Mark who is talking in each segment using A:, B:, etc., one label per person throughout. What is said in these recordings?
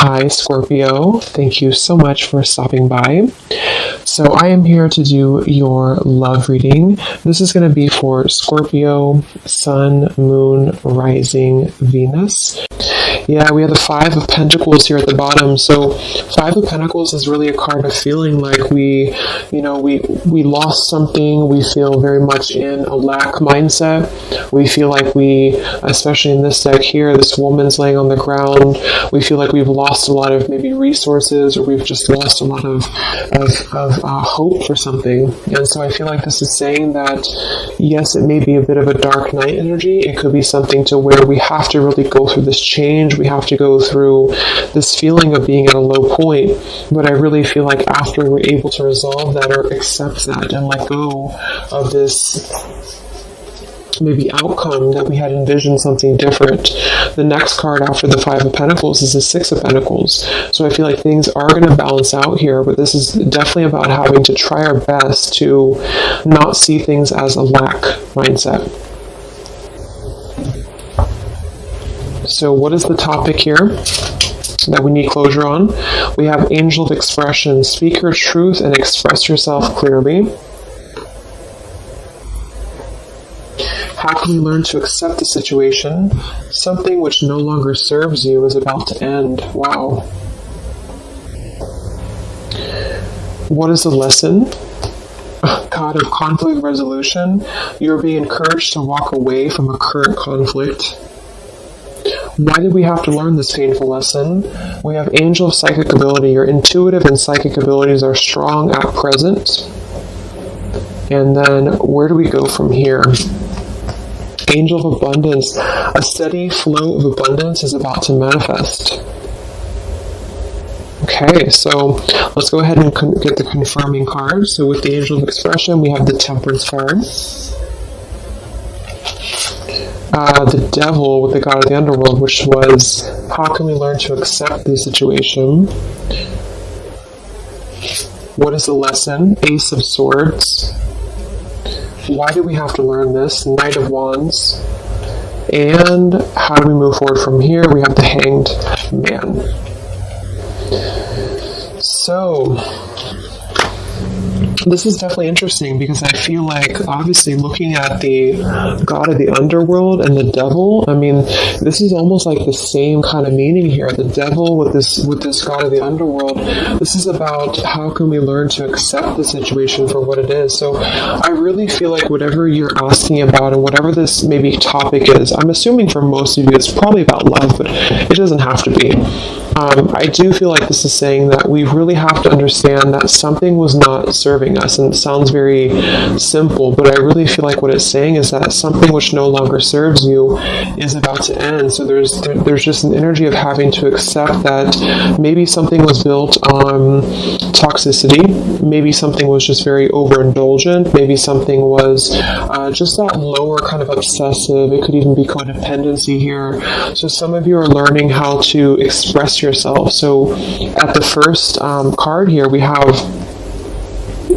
A: Hi, Scorpio. Thank you so much for stopping by. So I am here to do your love reading. This is going to be for Scorpio, Sun, Moon, Rising, Venus. Yeah, we have the Five of Pentacles here at the bottom. So Five of Pentacles is really a card of feeling like we lost something. We feel very much in a lack mindset. We feel like we, especially in this deck here, this woman's laying on the ground. We feel like we've lost a lot of maybe resources, or we've just lost a lot of hope for something. And so I feel like this is saying that, yes, it may be a bit of a dark night energy. It could be something to where we have to really go through this change. We have to go through this feeling of being at a low point. But I really feel like after we're able to resolve that or accept that and let go of this maybe outcome that we had envisioned something different. The next card after the Five of Pentacles is the Six of Pentacles. So I feel like things are going to balance out here, but this is definitely about having to try our best to not see things as a lack mindset. So what is the topic here that we need closure on? We have Angel of Expression. Speak your truth and express yourself clearly. How can you learn to accept the situation? Something which no longer serves you is about to end. Wow. What is the lesson? God of conflict resolution. You're being encouraged to walk away from a current conflict. Why did we have to learn this painful lesson? We have Angel of Psychic Ability. Your intuitive and psychic abilities are strong at present. And then where do we go from here? Angel of Abundance. A steady flow of abundance is about to manifest. Okay, so let's go ahead and get the confirming card. So with the Angel of Expression, we have the Temperance card. The Devil with the God of the Underworld, which was, how can we learn to accept the situation? What is the lesson? Ace of Swords. Why do we have to learn this? Knight of Wands. And how do we move forward from here? We have the Hanged Man. So this is definitely interesting because I feel like, obviously, looking at the God of the Underworld and the Devil, I mean, this is almost like the same kind of meaning here. The Devil with this God of the Underworld, this is about how can we learn to accept the situation for what it is. So I really feel like whatever you're asking about and whatever this maybe topic is, I'm assuming for most of you it's probably about love, but it doesn't have to be. I do feel like this is saying that we really have to understand that something was not serving us, and it sounds very simple, but I really feel like what it's saying is that something which no longer serves you is about to end. So there's just an energy of having to accept that maybe something was built on toxicity, maybe something was just very overindulgent, maybe something was just that lower kind of obsessive. It could even be codependency here. So some of you are learning how to express yourself. So at the first card here, we have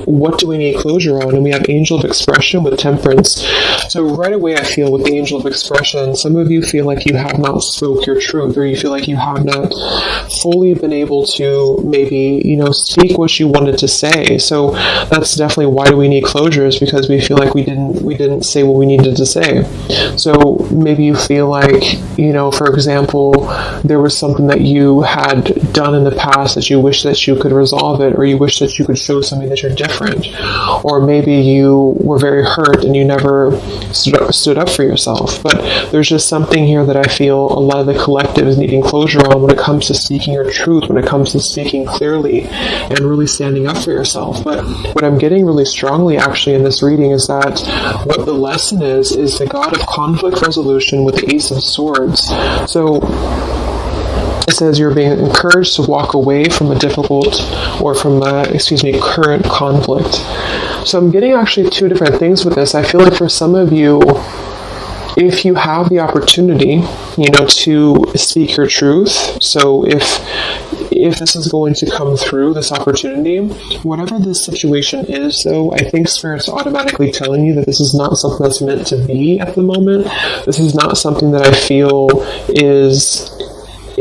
A: what do we need closure on? And we have Angel of Expression with Temperance. So right away I feel with the Angel of Expression, some of you feel like you have not spoke your truth, or you feel like you have not fully been able to maybe, speak what you wanted to say. So that's definitely why do we need closure, is because we feel like we didn't say what we needed to say. So maybe you feel like, for example, there was something that you had done in the past that you wish that you could resolve it, or you wish that you could show something that you're different. Or maybe you were very hurt and you never stood up for yourself. But there's just something here that I feel a lot of the collective is needing closure on when it comes to speaking your truth, when it comes to speaking clearly and really standing up for yourself. But what I'm getting really strongly actually in this reading is that what the lesson is the God of conflict resolution with the Ace of Swords. So it says you're being encouraged to walk away from a difficult, or from current conflict. So I'm getting actually two different things with this. I feel like for some of you, if you have the opportunity, to speak your truth, so if this is going to come through, this opportunity, whatever this situation is, though, I think Spirit's automatically telling you that this is not something that's meant to be at the moment. This is not something that I feel is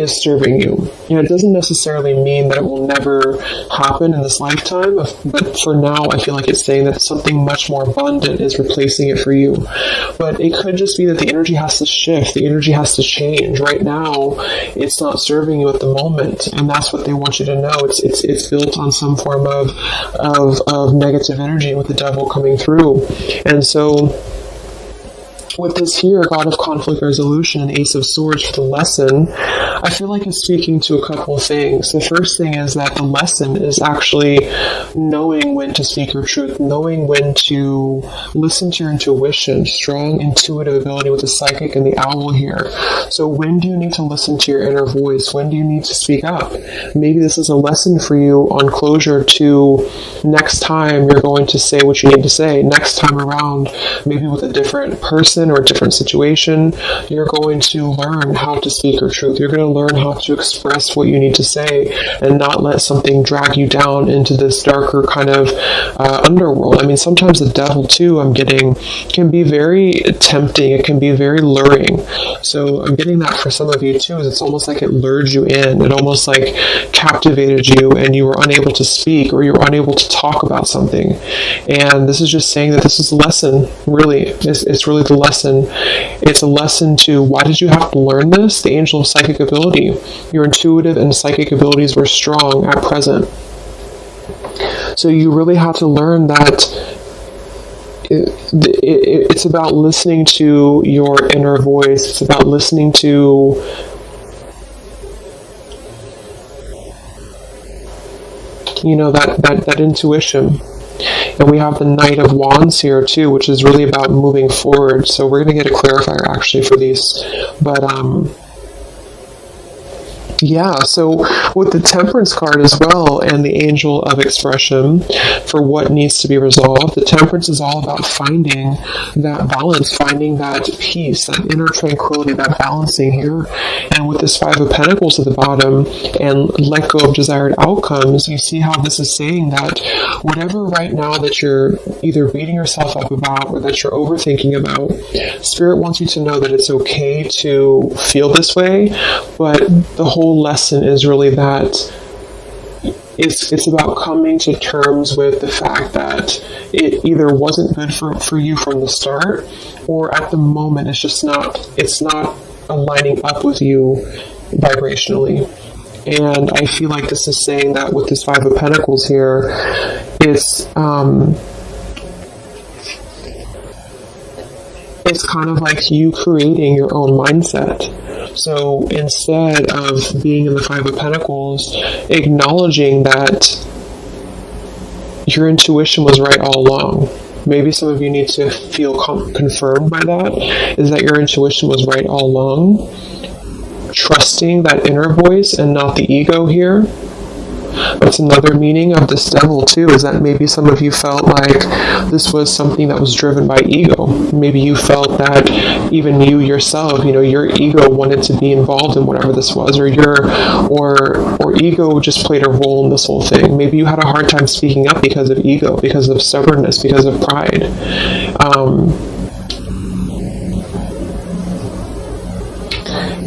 A: is serving you. It doesn't necessarily mean that it will never happen in this lifetime, but for now, I feel like it's saying that something much more abundant is replacing it for you. But it could just be that the energy has to shift, the energy has to change. Right now, it's not serving you at the moment, and that's what they want you to know. It's built on some form of negative energy with the devil coming through. And so with this here, God of Conflict Resolution and Ace of Swords for the lesson, I feel like it's speaking to a couple of things. The first thing is that the lesson is actually knowing when to speak your truth, knowing when to listen to your intuition, strong intuitive ability with the psychic and the owl here. So when do you need to listen to your inner voice? When do you need to speak up? Maybe this is a lesson for you on closure to next time you're going to say what you need to say. Next time around, maybe with a different person or a different situation, you're going to learn how to speak your truth. You're going to learn how to express what you need to say and not let something drag you down into this darker kind of underworld. I mean, sometimes the devil too, I'm getting, can be very tempting. It can be very luring. So I'm getting that for some of you too, is it's almost like it lured you in. It almost like captivated you and you were unable to speak or you were unable to talk about something. And this is just saying that this is a lesson, really. It's really the lesson. It's a lesson to, why did you have to learn this? The angel of psychic ability. Your intuitive and psychic abilities were strong at present. So you really have to learn that it's about listening to your inner voice. It's about listening to that intuition. And we have the Knight of Wands here too, which is really about moving forward. So we're going to get a clarifier actually for these. But yeah, so with the Temperance card as well and the Angel of Expression for what needs to be resolved, the Temperance is all about finding that balance, finding that peace, that inner tranquility, that balancing here. And with this Five of Pentacles at the bottom and let go of desired outcomes, you see how this is saying that whatever right now that you're either beating yourself up about or that you're overthinking about, Spirit wants you to know that it's okay to feel this way, but the whole lesson is really that it's about coming to terms with the fact that it either wasn't good for you from the start, or at the moment it's not aligning up with you vibrationally. And I feel like this is saying that with this Five of Pentacles here, it's kind of like you creating your own mindset. So instead of being in the Five of Pentacles, acknowledging that your intuition was right all along. Maybe some of you need to feel confirmed by that, is that your intuition was right all along. Trusting that inner voice and not the ego here. That's another meaning of this devil too, is that maybe some of you felt like this was something that was driven by ego. Maybe you felt that even you yourself, your ego wanted to be involved in whatever this was, or ego just played a role in this whole thing. Maybe you had a hard time speaking up because of ego, because of stubbornness, because of pride.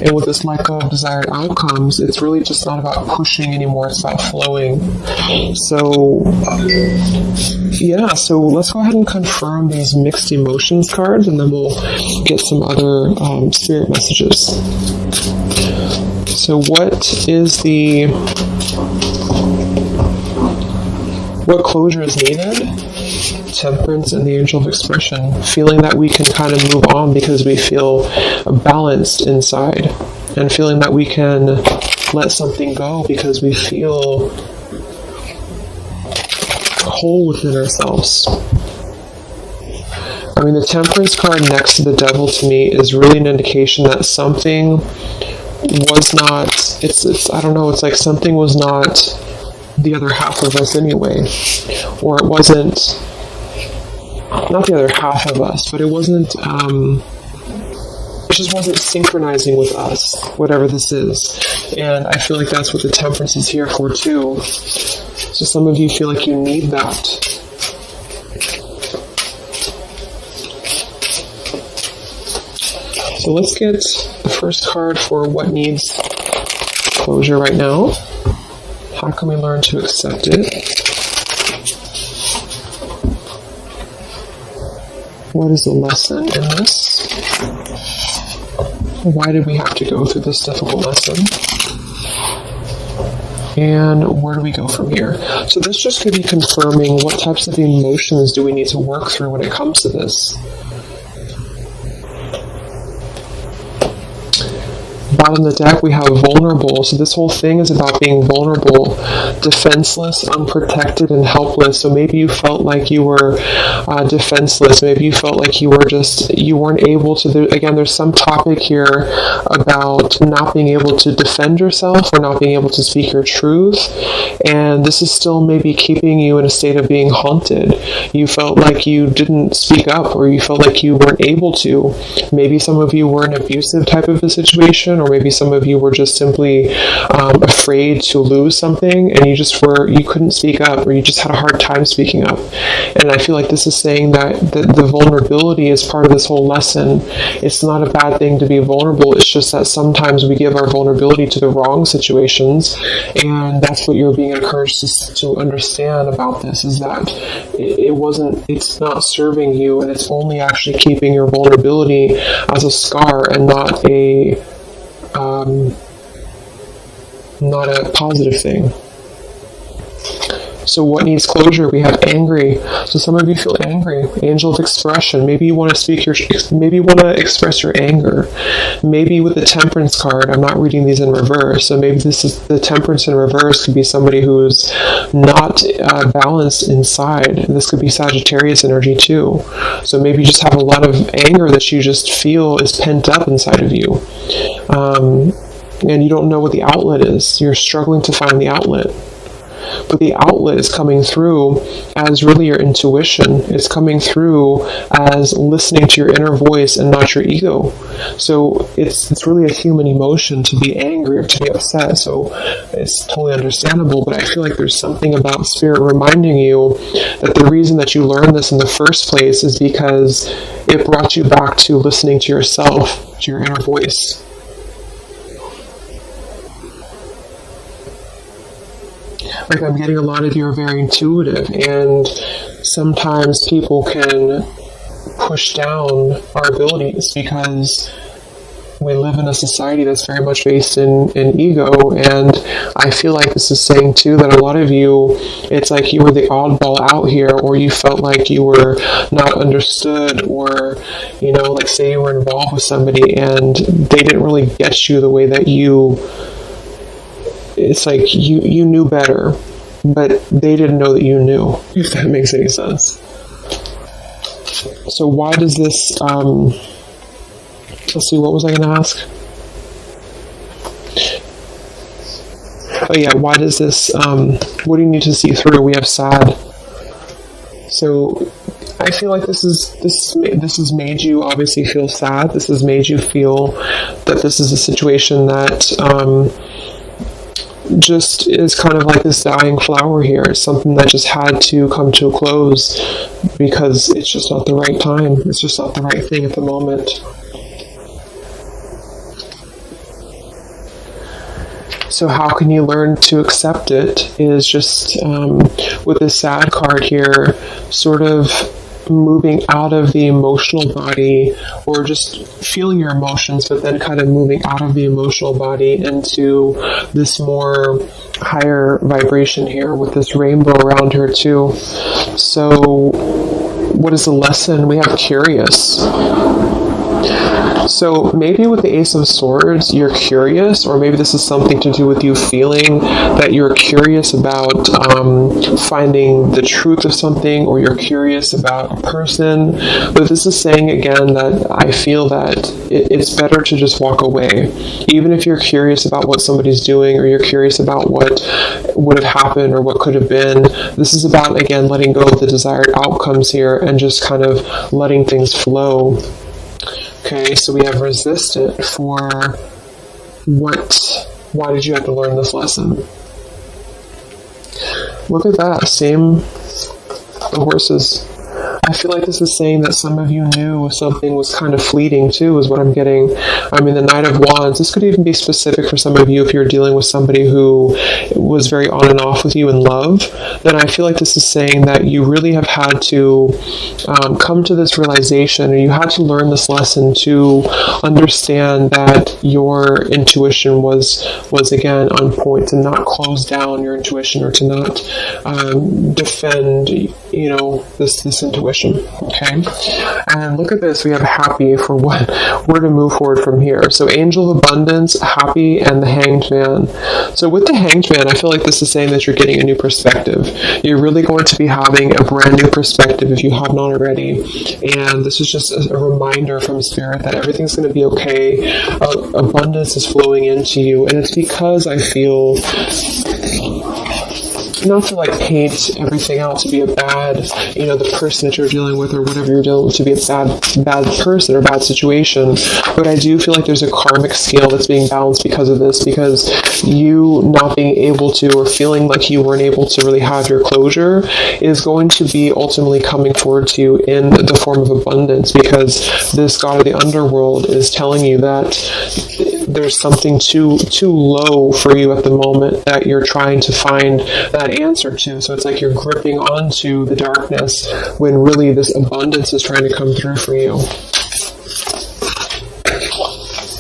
A: And with this let go of desired outcomes, it's really just not about pushing anymore, it's about flowing. So, yeah, so let's go ahead and confirm these mixed emotions cards, and then we'll get some other spirit messages. So what closure is needed? Temperance and the Angel of Expression, feeling that we can kind of move on because we feel balanced inside, and feeling that we can let something go because we feel whole within ourselves. I mean, the Temperance card next to the Devil to me is really an indication that something was not, I don't know, it's like something was not the other half of us anyway, or it wasn't, not the other half of us, but it wasn't, it just wasn't synchronizing with us, whatever this is. And I feel like that's what the Temperance is here for too. So some of you feel like you need that. So let's get the first card for what needs closure right now? How can we learn to accept it? What is the lesson in this? Why did we have to go through this difficult lesson? And where do we go from here? So this just could be confirming what types of emotions do we need to work through when it comes to this. Bottom of the deck, we have vulnerable. So this whole thing is about being vulnerable, defenseless, unprotected, and helpless. So maybe you felt like you were defenseless. Maybe you felt like you weren't able to. Again, there's some topic here about not being able to defend yourself or not being able to speak your truth. And this is still maybe keeping you in a state of being haunted. You felt like you didn't speak up, or you felt like you weren't able to. Maybe some of you were in an abusive type of a situation, or maybe some of you were just simply afraid to lose something, and you couldn't speak up, or you just had a hard time speaking up. And I feel like this is saying that the vulnerability is part of this whole lesson. It's not a bad thing to be vulnerable. It's just that sometimes we give our vulnerability to the wrong situations, and that's what you're being encouraged to understand about this, is that it's not serving you, and it's only actually keeping your vulnerability as a scar and not a positive thing. So what needs closure? We have angry. So some of you feel angry. Angel of expression. Maybe you want to express your anger. Maybe with the temperance card, I'm not reading these in reverse. So maybe this is the temperance in reverse could be somebody who's not balanced inside. This could be Sagittarius energy too. So maybe you just have a lot of anger that you just feel is pent up inside of you. And you don't know what the outlet is. You're struggling to find the outlet. But the outlet is coming through as really your intuition. It's coming through as listening to your inner voice and not your ego. So it's really a human emotion to be angry or to be upset. So it's totally understandable. But I feel like there's something about Spirit reminding you that the reason that you learned this in the first place is because it brought you back to listening to yourself, to your inner voice. Like, I'm getting a lot of you are very intuitive, and sometimes people can push down our abilities because we live in a society that's very much based in ego. And I feel like this is saying too that a lot of you, it's like you were the oddball out here, or you felt like you were not understood, or like say you were involved with somebody and they didn't really get you the way that it's like you knew better, but they didn't know that you knew, if that makes any sense. So why does this, let's see, what was I going to ask? Oh yeah, why does this, what do you need to see through? We have sad. So I feel like this has made you obviously feel sad. This has made you feel that this is a situation that, just is kind of like this dying flower here. It's something that just had to come to a close because it's just not the right time. It's just not the right thing at the moment. So how can you learn to accept it is just with this sad card here, sort of moving out of the emotional body, or just feeling your emotions, but then kind of moving out of the emotional body into this more higher vibration here with this rainbow around her too. So what is the lesson? We have curious. So maybe with the Ace of Swords, you're curious, or maybe this is something to do with you feeling that you're curious about finding the truth of something, or you're curious about a person. But this is saying again that I feel that it's better to just walk away. Even if you're curious about what somebody's doing, or you're curious about what would have happened or what could have been, this is about, again, letting go of the desired outcomes here and just kind of letting things flow. Okay, so we have resistant for why did you have to learn this lesson? Look at that, same the horses. I feel like this is saying that some of you knew something was kind of fleeting too, is what I'm getting. I mean, the Knight of Wands, this could even be specific for some of you if you're dealing with somebody who was very on and off with you in love. Then I feel like this is saying that you really have had to come to this realization, or you had to learn this lesson to understand that your intuition was again on point, to not close down your intuition, or to not defend, this intuition. Okay, and look at this. We have happy for what we're to move forward from here. So angel of abundance, happy, and the hanged man. So with the hanged man, I feel like this is saying that you're getting a new perspective. You're really going to be having a brand new perspective if you have not already. And this is just a reminder from Spirit that everything's going to be okay. Abundance is flowing into you, and it's because I feel, not to paint everything out to be a bad, the person that you're dealing with or whatever you're dealing with to be a bad person or bad situation, but I do feel like there's a karmic scale that's being balanced because of this, because you not being able to, or feeling like you weren't able to really have your closure, is going to be ultimately coming forward to you in the form of abundance, because this god of the underworld is telling you that there's something too low for you at the moment that you're trying to find that answer to. So it's like you're gripping onto the darkness when really this abundance is trying to come through for you.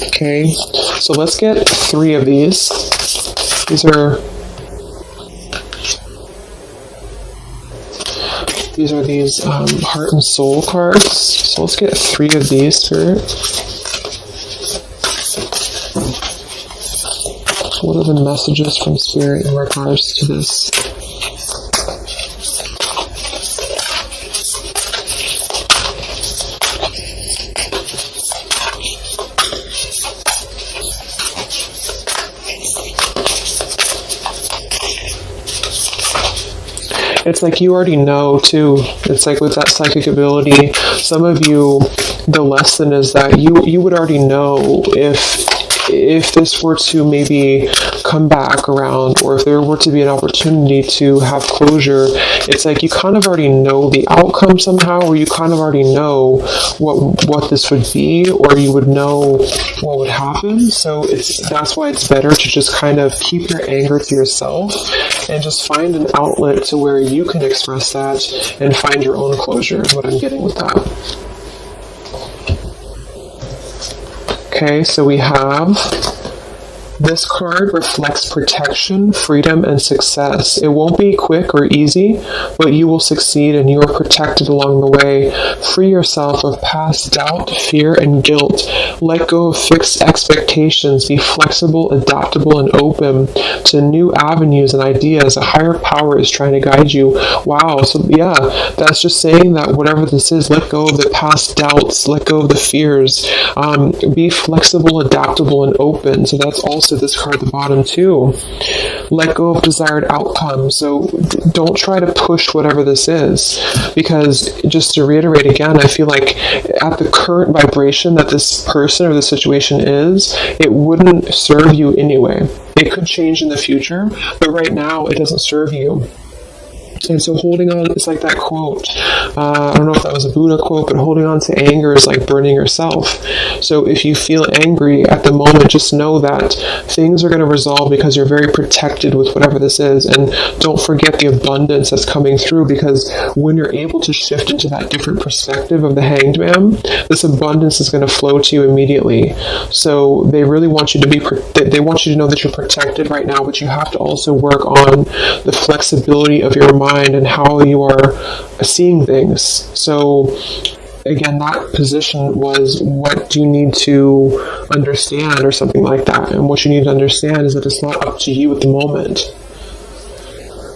A: Okay, so let's get 3 of these. These are heart and soul cards. So let's get 3 of these, Spirit. What are the messages from Spirit in regards to this? It's like you already know too. It's like with that psychic ability, some of you, the lesson is that you would already know if this were to maybe come back around, or if there were to be an opportunity to have closure. It's like you kind of already know the outcome somehow, or you kind of already know what this would be, or you would know what would happen. So that's why it's better to just kind of keep your anger to yourself and just find an outlet to where you can express that and find your own closure, is what I'm getting with that. Okay, so we have this card reflects protection, freedom, and success. It won't be quick or easy, but you will succeed and you are protected along the way. Free yourself of past doubt, fear, and guilt. Let go of fixed expectations. Be flexible, adaptable, and open to new avenues and ideas. A higher power is trying to guide you. Wow, so yeah, that's just saying that whatever this is, let go of the past doubts, let go of the fears. Be flexible, adaptable, and open. So that's also this card at the bottom too. Let go of desired outcomes. So don't try to push whatever this is, because just to reiterate again, I feel like at the current vibration that this person or the situation is, it wouldn't serve you anyway. It could change in the future, but right now it doesn't serve you. And so holding on, it's like that quote, I don't know if that was a Buddha quote, but holding on to anger is like burning yourself. So if you feel angry at the moment, just know that things are going to resolve because you're very protected with whatever this is. And don't forget the abundance that's coming through, because when you're able to shift into that different perspective of the Hanged Man, this abundance is going to flow to you immediately. So they really want you to they want you to know that you're protected right now, but you have to also work on the flexibility of your mind and how you are seeing things. So again, that position was, what do you need to understand, or something like that. And what you need to understand is that it's not up to you at the moment.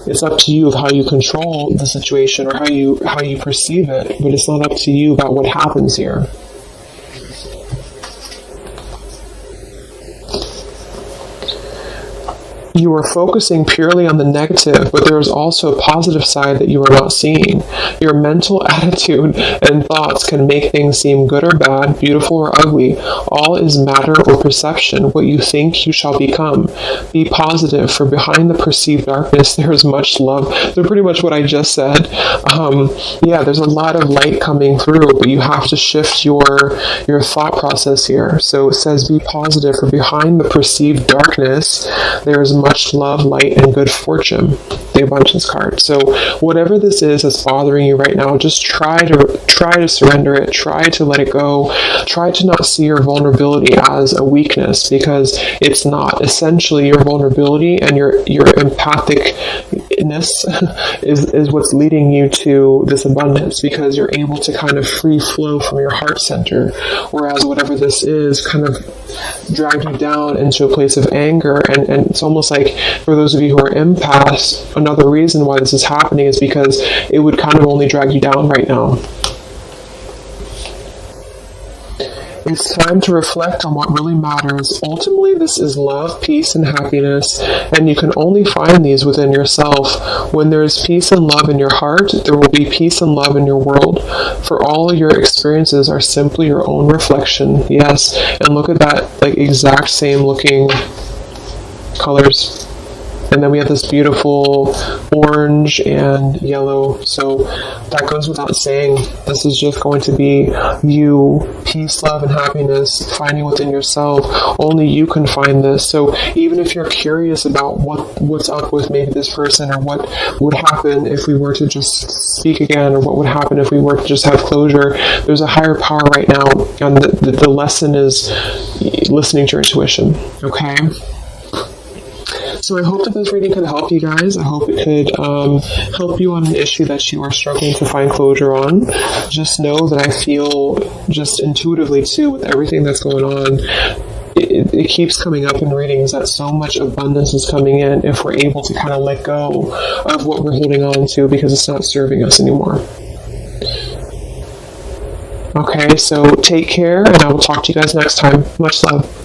A: It's up to you of how you control the situation, or how you perceive it, but it's not up to you about what happens here. you are focusing purely on the negative, but there is also a positive side that you are not seeing. Your mental attitude and thoughts can make things seem good or bad, beautiful or ugly. All is matter or perception. What you think, you shall become. Be positive, for behind the perceived darkness there is much love. So pretty much what I just said. Yeah, there's a lot of light coming through, but you have to shift your thought process here. So it says, be positive, for behind the perceived darkness there is much love, light, and good fortune. The abundance card. So whatever this is that's bothering you right now, just try to surrender it. Try to let it go. Try to not see your vulnerability as a weakness, because it's not. Essentially, your vulnerability and your empathicness is what's leading you to this abundance, because you're able to kind of free flow from your heart center, whereas whatever this is kind of dragged you down into a place of anger. And it's almost like, for those of you who are empaths, another reason why this is happening is because it would kind of only drag you down right now. It's time to reflect on what really matters. Ultimately, this is love, peace, and happiness, and you can only find these within yourself. When there is peace and love in your heart, there will be peace and love in your world. For all your experiences are simply your own reflection. Yes, and look at that, like, exact same looking colors. And then we have this beautiful orange and yellow. So that goes without saying. This is just going to be you, peace, love, and happiness, finding within yourself. Only you can find this. So even if you're curious about what's up with maybe this person, or what would happen if we were to just speak again, or what would happen if we were to just have closure, there's a higher power right now. And the lesson is listening to your intuition. Okay? So I hope that this reading could help you guys. I hope it could help you on an issue that you are struggling to find closure on. Just know that I feel just intuitively too, with everything that's going on, it keeps coming up in readings that so much abundance is coming in if we're able to kind of let go of what we're holding on to, because it's not serving us anymore. Okay, so take care, and I will talk to you guys next time. Much love.